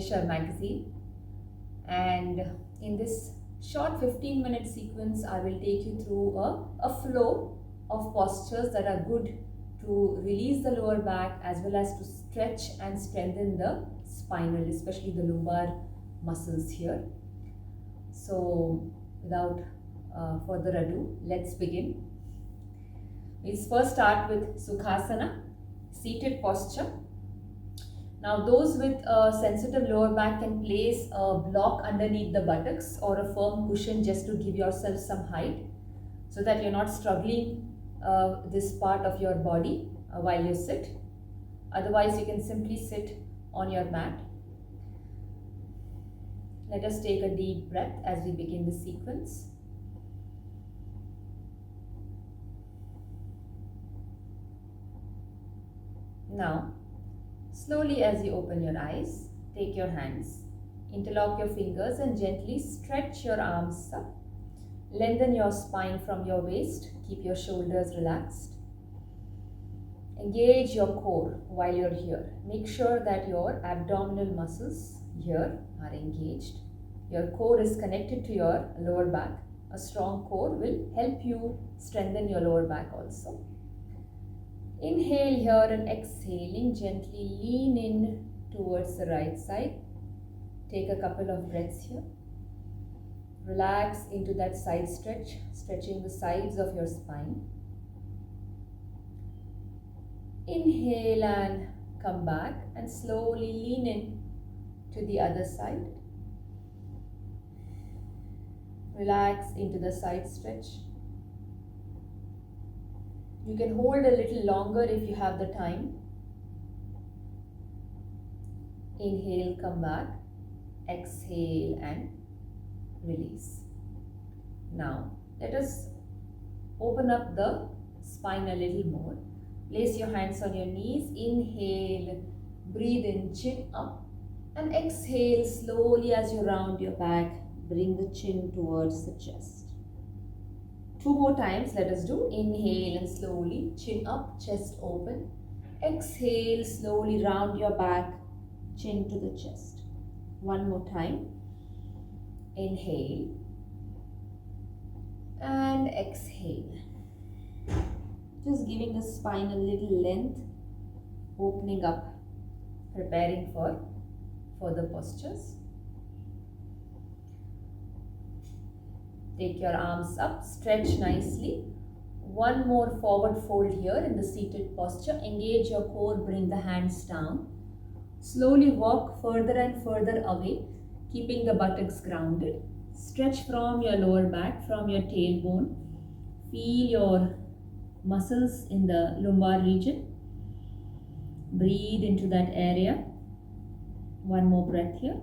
finish our magazine. And in this short 15-minute sequence, I will take you through a flow of postures that are good to release the lower back as well as to stretch and strengthen the spinal, especially the lumbar muscles here. So without further ado, let's begin. We'll first start with Sukhasana, seated posture. Now those with a sensitive lower back can place a block underneath the buttocks or a firm cushion just to give yourself some height so that you're not struggling this part of your body while you sit. Otherwise, you can simply sit on your mat. Let us take a deep breath as we begin the sequence. Now, slowly as you open your eyes, take your hands, interlock your fingers and gently stretch your arms up. Lengthen your spine from your waist, keep your shoulders relaxed. Engage your core while you're here. Make sure that your abdominal muscles here are engaged. Your core is connected to your lower back. A strong core will help you strengthen your lower back also. Inhale here and exhaling, gently lean in towards the right side. Take a couple of breaths here. Relax into that side stretch, stretching the sides of your spine. Inhale and come back and slowly lean in to the other side. Relax into the side stretch. You can hold a little longer if you have the time. Inhale, come back. Exhale and release. Now, let us open up the spine a little more. Place your hands on your knees. Inhale, breathe in, chin up. And exhale slowly as you round your back. Bring the chin towards the chest. 2 more times, let us do. Inhale and slowly, chin up, chest open. Exhale, slowly round your back, chin to the chest. 1 more time. Inhale and exhale. Just giving the spine a little length, opening up, preparing for further postures. Take your arms up, stretch nicely. 1 more forward fold here in the seated posture. Engage your core, bring the hands down. Slowly walk further and further away, keeping the buttocks grounded. Stretch from your lower back, from your tailbone. Feel your muscles in the lumbar region. Breathe into that area. 1 more breath here.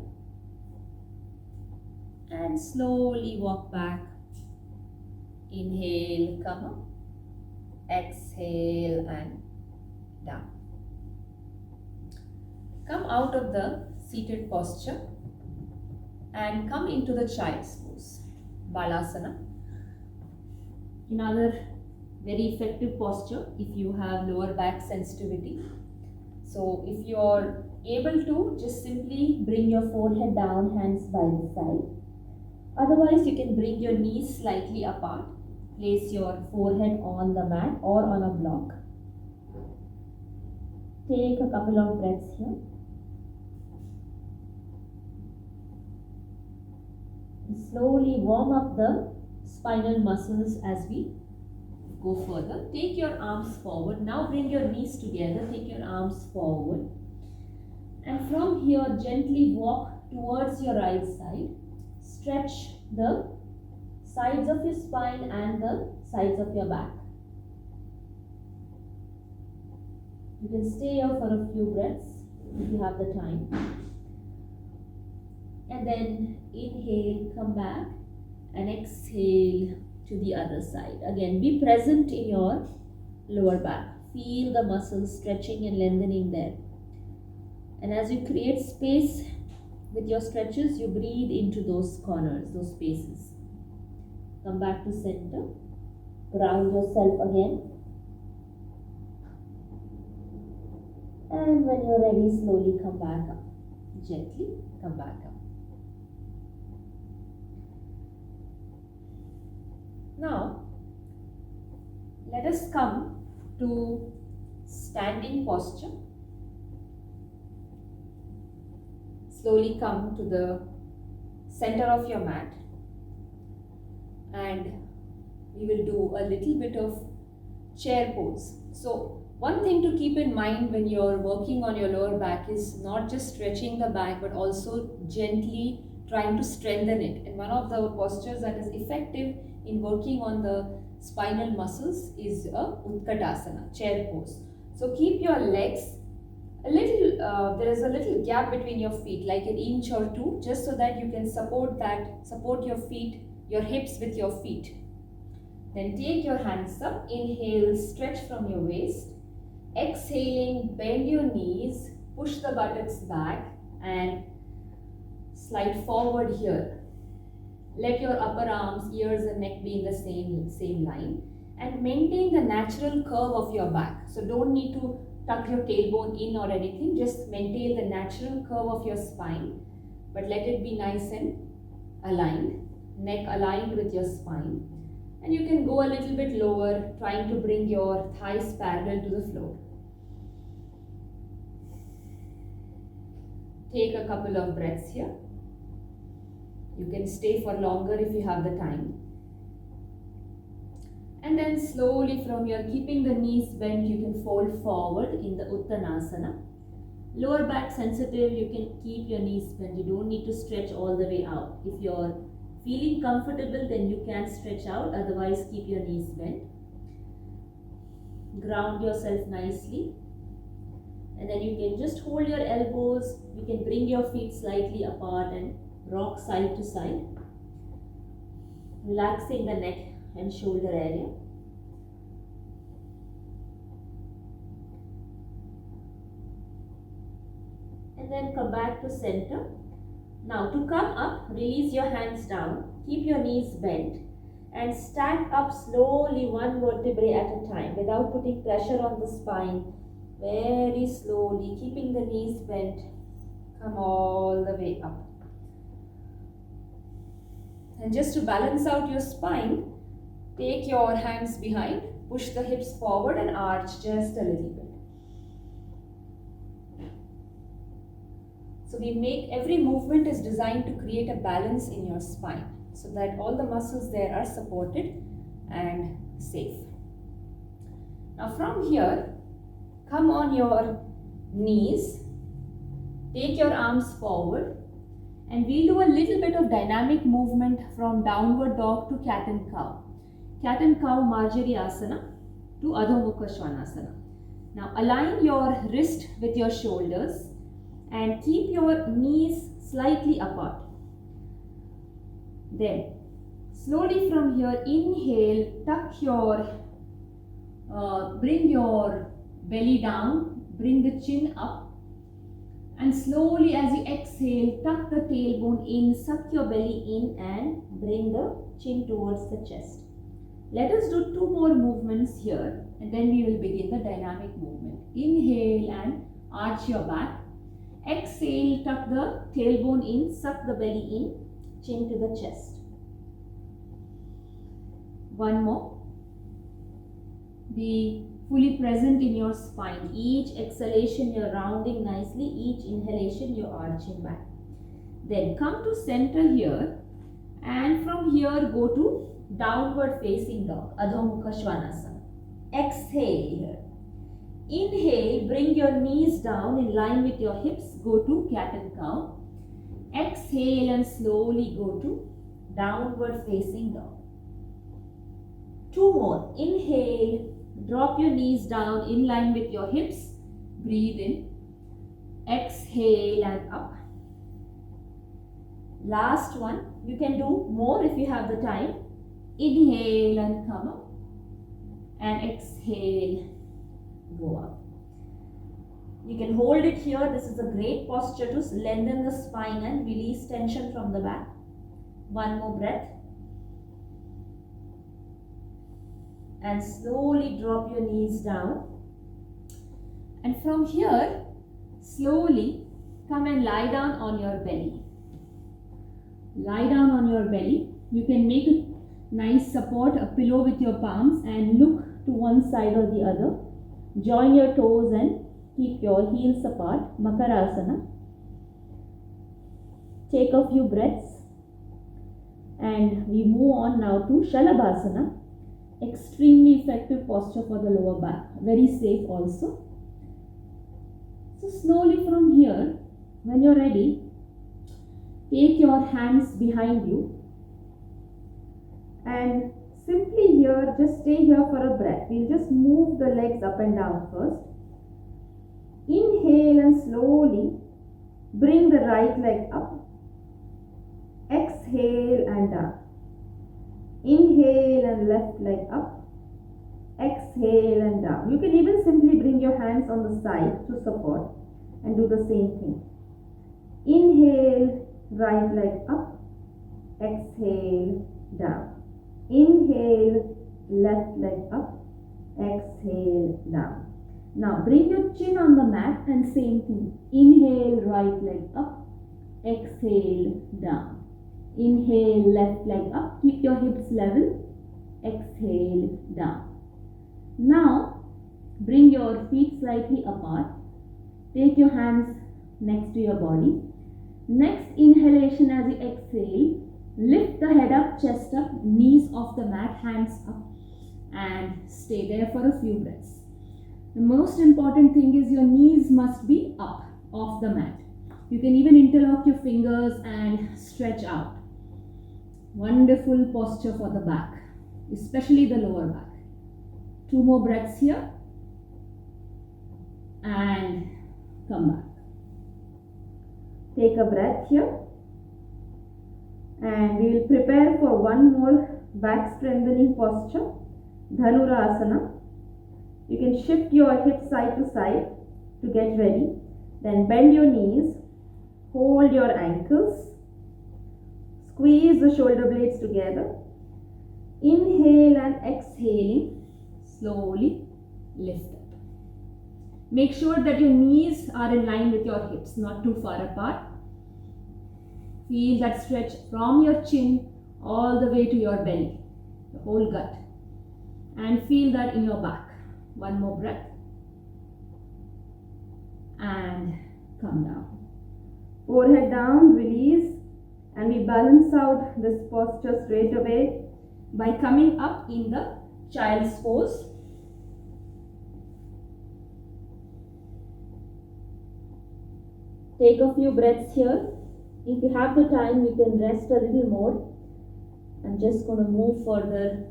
And slowly walk back. Inhale, come up. Exhale and down. Come out of the seated posture and come into the child's pose, Balasana. Another very effective posture if you have lower back sensitivity. So if you're able to, just simply bring your forehead down, hands by the side. Otherwise, you can bring your knees slightly apart. Place your forehead on the mat or on a block. Take a couple of breaths here. Slowly warm up the spinal muscles as we go further. Take your arms forward. Now bring your knees together. Take your arms forward. And from here, gently walk towards your right side. Stretch the sides of your spine and the sides of your back. You can stay here for a few breaths if you have the time. And then inhale, come back and exhale to the other side. Again, be present in your lower back. Feel the muscles stretching and lengthening there. And as you create space with your stretches, you breathe into those corners, those spaces. Come back to center. Ground yourself again. And when you're ready, slowly come back up. gently come back up. Now, let us come to standing posture. Slowly come to the center of your mat and we will do a little bit of chair pose. So one thing to keep in mind when you're working on your lower back is not just stretching the back but also gently trying to strengthen it. And one of the postures that is effective in working on the spinal muscles is a Utkatasana, chair pose. So keep your legs a little, there is a little gap between your feet, like an inch or two, just so that you can support your feet, your hips with your feet. Then take your hands up, inhale, stretch from your waist. Exhaling, bend your knees, push the buttocks back and slide forward here. Let your upper arms, ears and neck be in the same line and maintain the natural curve of your back. So don't need to tuck your tailbone in or anything, just maintain the natural curve of your spine, but let it be nice and aligned, neck aligned with your spine. And you can go a little bit lower, trying to bring your thighs parallel to the floor. Take a couple of breaths here. You can stay for longer if you have the time. And then slowly from here, keeping the knees bent, you can fold forward in the Uttanasana. Lower back sensitive, you can keep your knees bent. You don't need to stretch all the way out. If you're feeling comfortable, then you can stretch out. Otherwise, keep your knees bent. Ground yourself nicely. And then you can just hold your elbows. You can bring your feet slightly apart and rock side to side. Relaxing the neck and shoulder area. And then come back to center. Now to come up, release your hands down, keep your knees bent and stack up slowly one vertebrae at a time without putting pressure on the spine. Very slowly, keeping the knees bent, come all the way up. And just to balance out your spine, take your hands behind, push the hips forward and arch just a little bit. So every movement is designed to create a balance in your spine so that all the muscles there are supported and safe. Now from here, come on your knees, take your arms forward and we'll do a little bit of dynamic movement from downward dog to cat and cow. Cat and cow Marjari Asana to Adho Mukha Svanasana. Now align your wrist with your shoulders and keep your knees slightly apart. Then slowly from here, inhale, bring your belly down, bring the chin up. And slowly as you exhale, tuck the tailbone in, suck your belly in and bring the chin towards the chest. Let us do 2 more movements here and then we will begin the dynamic movement. Inhale and arch your back. Exhale, tuck the tailbone in, suck the belly in, chin to the chest. 1 more. Be fully present in your spine. Each exhalation you're rounding nicely, each inhalation you're arching back. Then come to center here and from here go to downward facing dog, Adho Mukha Svanasana. Exhale here. Inhale, bring your knees down in line with your hips, go to cat and cow. Exhale and slowly go to downward facing dog. 2 more. Inhale, drop your knees down in line with your hips, breathe in. Exhale and up. Last one. You can do more if you have the time. Inhale and come up and exhale, go up. You can hold it here. This is a great posture to lengthen the spine and release tension from the back. 1 more breath. And slowly drop your knees down. And from here, slowly come and lie down on your belly. Lie down on your belly. You can make a nice support, a pillow with your palms, and look to one side or the other. Join your toes and keep your heels apart. Makarasana. Take a few breaths. And we move on now to Shalabhasana. Extremely effective posture for the lower back. Very safe also. So slowly from here, when you're ready, take your hands behind you. And simply here, just stay here for a breath. We'll just move the legs up and down first. Inhale and slowly bring the right leg up. Exhale and down. Inhale and left leg up. Exhale and down. You can even simply bring your hands on the side to support and do the same thing. Inhale, right leg up. Exhale, down. Inhale, left leg up. Exhale, down. Now bring your chin on the mat and same thing. Inhale, right leg up. Exhale, down. Inhale, left leg up. Keep your hips level. Exhale, down. Now, bring your feet slightly apart. Take your hands next to your body. Next inhalation as you exhale, lift the head up, chest up, knees off the mat, hands up, and stay there for a few breaths. The most important thing is your knees must be up off the mat. You can even interlock your fingers and stretch out. Wonderful posture for the back, especially the lower back. 2 more breaths here and come back. Take a breath here and we will prepare for one more back strengthening posture, Dhanurasana. You can shift your hips side to side to get ready. Then bend your knees, hold your ankles. Squeeze the shoulder blades together. Inhale and exhaling, slowly lift up. Make sure that your knees are in line with your hips, not too far apart. Feel that stretch from your chin all the way to your belly, the whole gut. And feel that in your back. One more breath. And come down. Forehead down, release. And we balance out this posture straight away by coming up in the child's pose. Take a few breaths here. If you have the time, you can rest a little more. I'm just going to move further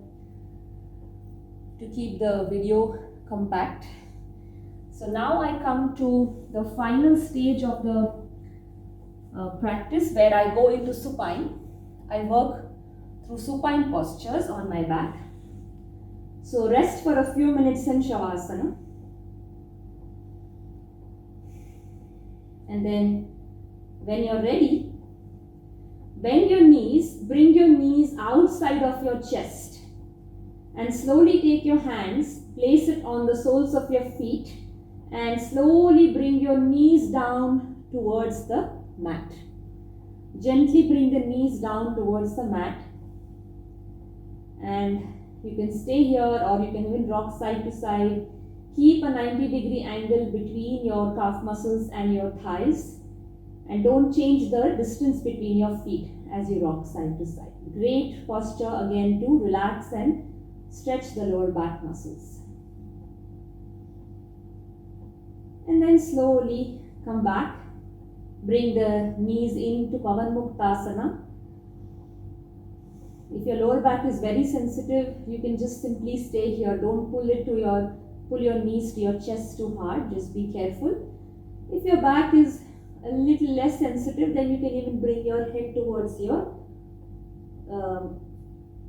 to keep the video compact. So now I come to the final stage of the practice where I go into supine. I work through supine postures on my back. So rest for a few minutes in Shavasana. And then when you're ready, bend your knees, bring your knees outside of your chest and slowly take your hands, place it on the soles of your feet and slowly bring your knees down towards the mat. Gently bring the knees down towards the mat and you can stay here or you can even rock side to side. Keep a 90-degree angle between your calf muscles and your thighs and don't change the distance between your feet as you rock side to side. Great posture again to relax and stretch the lower back muscles. And then slowly come back. Bring the knees into Pavan Muktasana. If your lower back is very sensitive, you can just simply stay here. Don't pull your knees to your chest too hard. Just be careful. If your back is a little less sensitive, then you can even bring your head towards your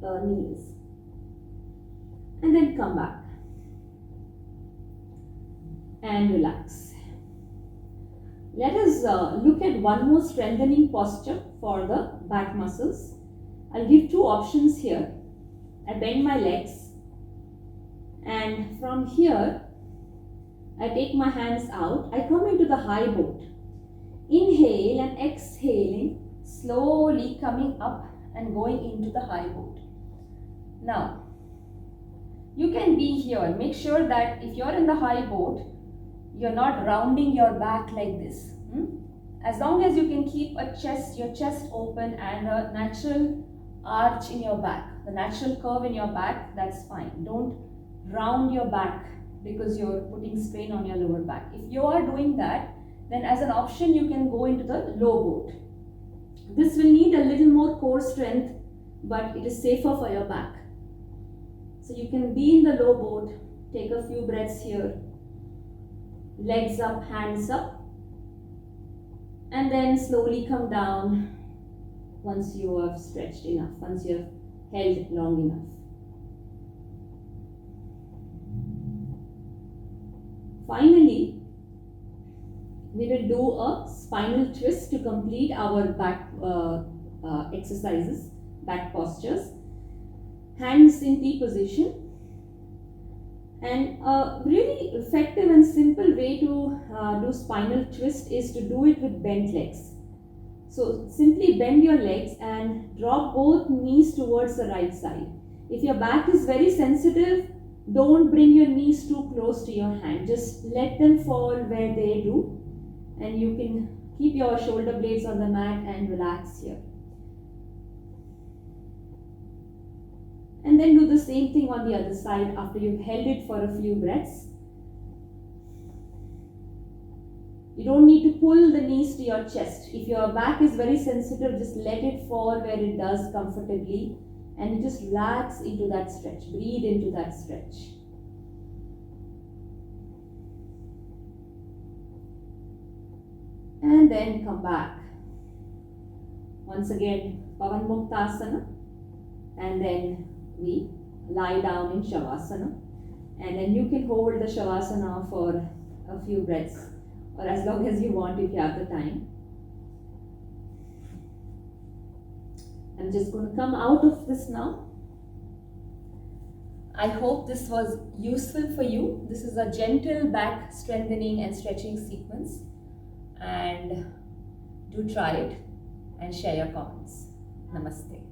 knees. And then come back. And relax. Let us look at one more strengthening posture for the back muscles. I'll give 2 options here. I bend my legs and from here I take my hands out. I come into the high boat. Inhale and exhaling, slowly coming up and going into the high boat. Now, you can be here. Make sure that if you're in the high boat, you're not rounding your back like this. As long as you can keep your chest open and a natural arch in your back, the natural curve in your back, that's fine. Don't round your back because you're putting strain on your lower back. If you are doing that, then as an option you can go into the low boat. This will need a little more core strength, but it is safer for your back. So you can be in the low boat, take a few breaths here, legs up, hands up, and then slowly come down once you have stretched enough, once you have held long enough. Finally, we will do a spinal twist to complete our back exercises, back postures. Hands in T position. And a really effective and simple way to do spinal twist is to do it with bent legs. So simply bend your legs and drop both knees towards the right side. If your back is very sensitive, don't bring your knees too close to your hand. Just let them fall where they do, and you can keep your shoulder blades on the mat and relax here. And then do the same thing on the other side after you've held it for a few breaths. You don't need to pull the knees to your chest. If your back is very sensitive, just let it fall where it does comfortably, and you just relax into that stretch. Breathe into that stretch. And then come back. Once again, Pavan Muktasana, and then we lie down in Shavasana, and then you can hold the Shavasana for a few breaths, or as long as you want if you have the time. I'm just going to come out of this now. I hope this was useful for you. This is a gentle back strengthening and stretching sequence, and do try it and share your comments. Namaste.